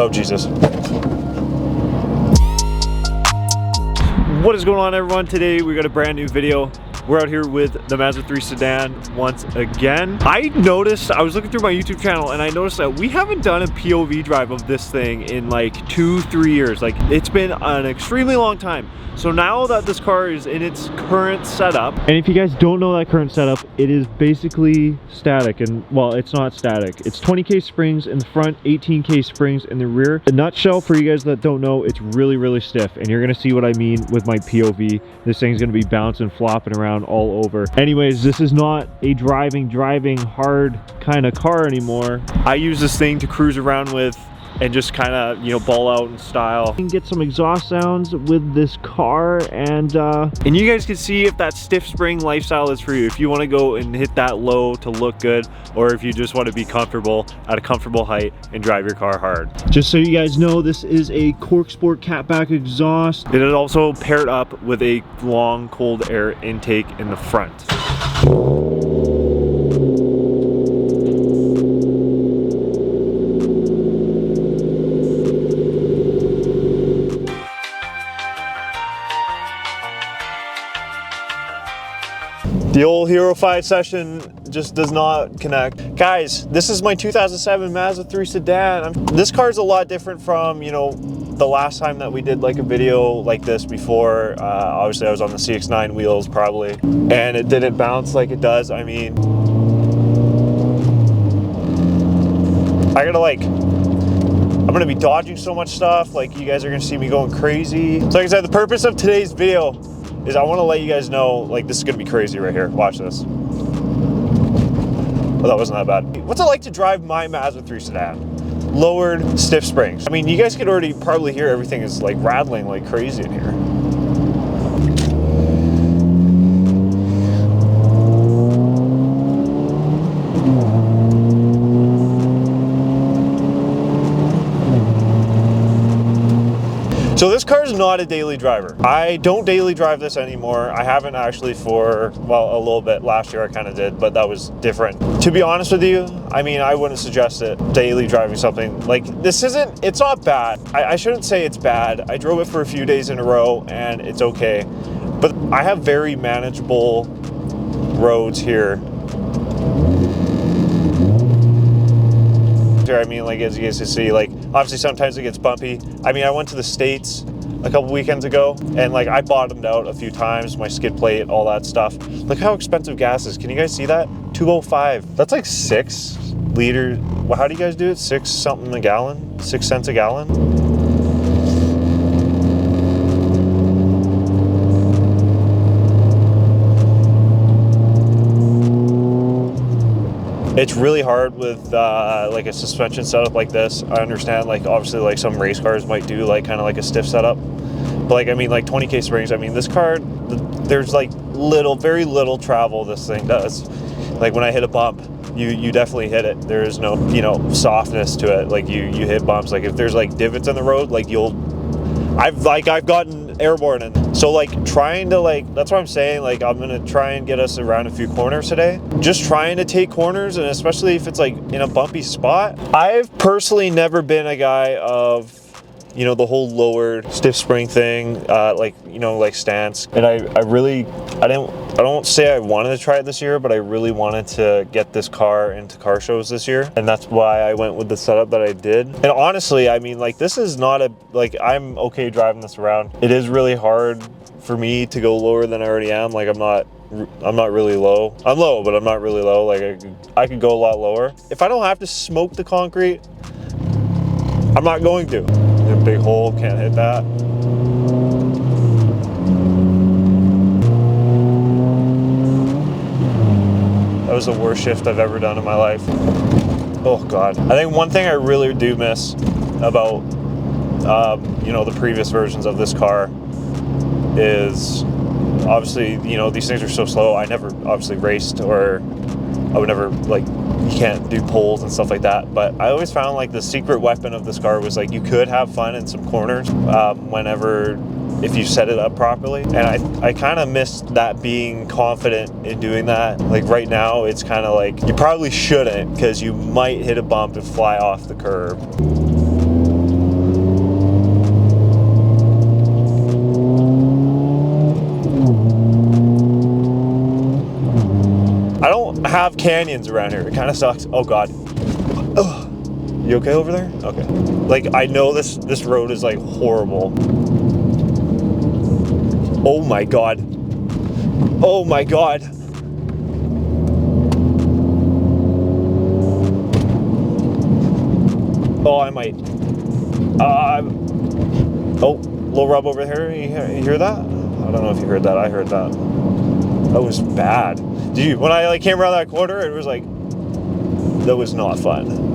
Oh, Jesus. What is going on, everyone? Today we got a brand new video. We're out here with the Mazda 3 sedan once again. I noticed, I was looking through my YouTube channel and I noticed that we haven't done a POV drive of this thing in like 2-3 years. Like, it's been an extremely long time. So now that this car is in its current setup, and if you guys don't know that current setup, it is basically static. And well, it's not static. It's 20K springs in the front, 18K springs in the rear. The nutshell, for you guys that don't know, it's really, really stiff. And you're gonna see what I mean with my POV. This thing's gonna be bouncing, flopping around all over. Anyways, this is not a driving hard kind of car anymore. I use this thing to cruise around with and just kind of, you know, ball out in style. You can get some exhaust sounds with this car, and you guys can see if that stiff spring lifestyle is for you. If you want to go and hit that low to look good, or if you just want to be comfortable at a comfortable height and drive your car hard. Just so you guys know, this is a Cork Sport catback exhaust. It is also paired up with a long cold air intake in the front. The old Hero 5 session just does not connect. Guys, this is my 2007 Mazda 3 sedan. This car is a lot different from, you know, the last time that we did like a video like this before. Obviously I was on the CX-9 wheels probably, and it didn't bounce like it does. I mean, I gotta like, I'm gonna be dodging so much stuff. Like, you guys are gonna see me going crazy. So like I said, the purpose of today's video is I want to let you guys know, like, this is going to be crazy right here. Watch this. Oh, that wasn't that bad. What's it like to drive my Mazda 3 sedan? Lowered, stiff springs. I mean, you guys could already probably hear everything is like rattling like crazy in here. So this car is not a daily driver. I don't daily drive this anymore. I haven't actually for, well, a little bit. Last year I kind of did, but that was different. To be honest with you, I mean, I wouldn't suggest it, daily driving something. Like, this isn't, it's not bad. I shouldn't say it's bad. I drove it for a few days in a row and it's okay. But I have very manageable roads here. I mean, like, as you guys can see, like, obviously sometimes it gets bumpy. I mean, I went to the States a couple weekends ago and like I bottomed out a few times, my skid plate, all that stuff. Look how expensive gas is. Can you guys see that? $2.05. That's like 6 liters. Well, how do you guys do it? 6 something a gallon? 6 cents a gallon? It's really hard with like a suspension setup like this. I understand, like, obviously like some race cars might do like kind of like a stiff setup, but like, I mean, like 20K springs, I mean, this car, there's like very little travel this thing does. Like, when I hit a bump, you definitely hit it. There is no, you know, softness to it. Like, you hit bumps. Like, if there's like divots in the road, like I've gotten airborne, and so like trying to, like, that's what I'm saying, like, I'm gonna try and get us around a few corners today. Just trying to take corners, and especially if it's like in a bumpy spot. I've personally never been a guy of, you know, the whole lowered stiff spring thing, like, you know, like stance. And I don't say I wanted to try it this year, but I really wanted to get this car into car shows this year. And that's why I went with the setup that I did. And honestly, I mean, like, this is not a, like, I'm okay driving this around. It is really hard for me to go lower than I already am. Like, I'm not really low. I'm low, but I'm not really low. Like, I could go a lot lower. If I don't have to smoke the concrete, I'm not going to. A big hole, can't hit that. That was the worst shift I've ever done in my life. Oh God. I think one thing I really do miss about, you know, the previous versions of this car is, obviously, you know, these things are so slow. I never obviously raced, or I would never, like, you can't do pulls and stuff like that. But I always found like the secret weapon of this car was like, you could have fun in some corners if you set it up properly. And I kind of missed that, being confident in doing that. Like, right now, it's kind of like, you probably shouldn't, because you might hit a bump and fly off the curb. have canyons around here. It kind of sucks. Oh God. Ugh. You okay over there? Okay. Like, I know this road is like horrible. Oh my God. Oh my God. Oh, I might. Oh, little rub over here. You hear that? I don't know if you heard that. I heard that. That was bad. Dude, when I like came around that corner, it was like, that was not fun.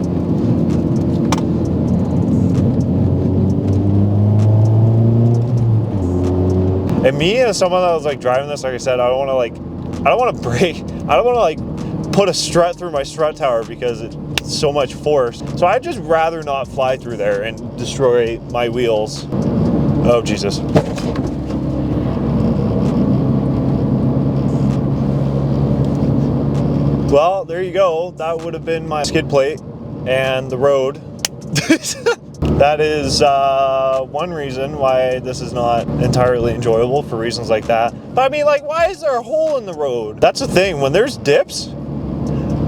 And me as someone that was like driving this, like I said, I don't want to brake. I don't want to like put a strut through my strut tower because it's so much force. So I'd just rather not fly through there and destroy my wheels. Oh, Jesus. Well, there you go. That would have been my skid plate and the road. That is one reason why this is not entirely enjoyable, for reasons like that. But I mean, like, why is there a hole in the road? That's the thing. When there's dips,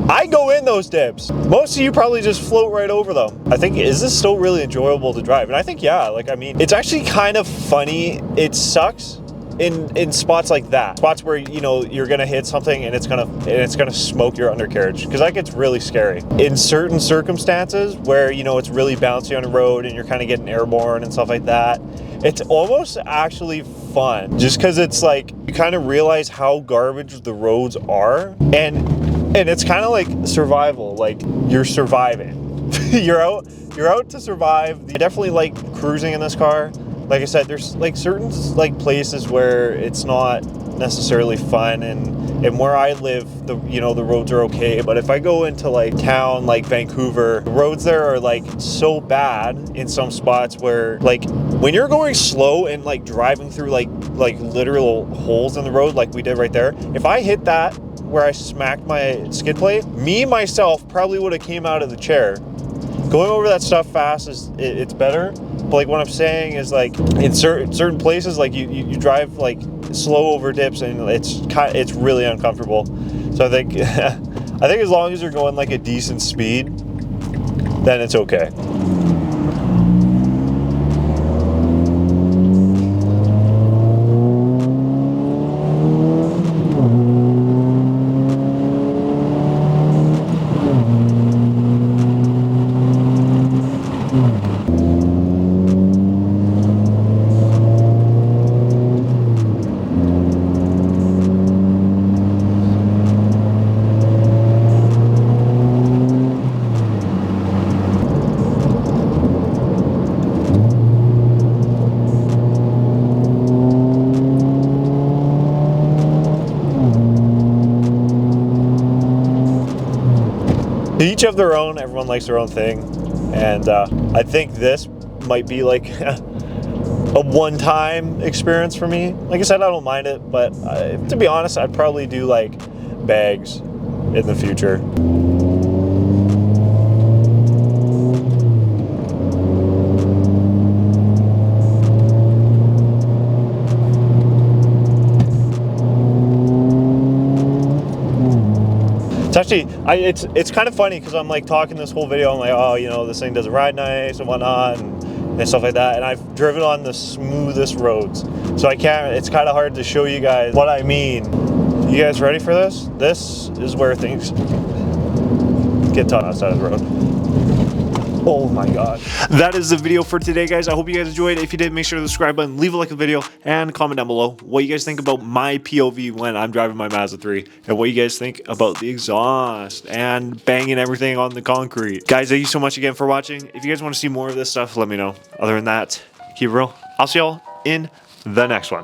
I go in those dips. Most of you probably just float right over them. I think, is this still really enjoyable to drive? And I think, yeah, like, I mean, it's actually kind of funny. It sucks in spots like that. Spots where, you know, you're gonna hit something and it's gonna smoke your undercarriage, because that gets really scary. In certain circumstances where, you know, it's really bouncy on the road and you're kind of getting airborne and stuff like that, it's almost actually fun, just because it's like, you kind of realize how garbage the roads are, and it's kind of like survival. Like, you're surviving. you're out to survive. I definitely like cruising in this car. Like I said, there's like certain like places where it's not necessarily fun, and where I live, the roads are okay. But if I go into like town like Vancouver, the roads there are like so bad in some spots where, like, when you're going slow and like driving through like literal holes in the road like we did right there, if I hit that where I smacked my skid plate, me myself probably would have came out of the chair. Going over that stuff fast it's better. But like, what I'm saying is, like, in certain places, like you drive like slow over dips and it's really uncomfortable. So I think as long as you're going like a decent speed, then it's okay. Each of their own. Everyone likes their own thing, and I think this might be like a one-time experience for me. Like I said, I don't mind it, but to be honest, I'd probably do like bags in the future. Actually, it's kind of funny because I'm like talking this whole video. I'm like, oh, you know, this thing doesn't ride nice and whatnot and stuff like that. And I've driven on the smoothest roads, so I can't. It's kind of hard to show you guys what I mean. You guys ready for this? This is where things get tough outside of the road. Oh my God. That is the video for today, guys. I hope you guys enjoyed. If you did, make sure to subscribe button, leave a like on the video, and comment down below what you guys think about my POV when I'm driving my Mazda 3, and what you guys think about the exhaust and banging everything on the concrete. Guys, thank you so much again for watching. If you guys want to see more of this stuff, let me know. Other than that, keep it real. I'll see y'all in the next one.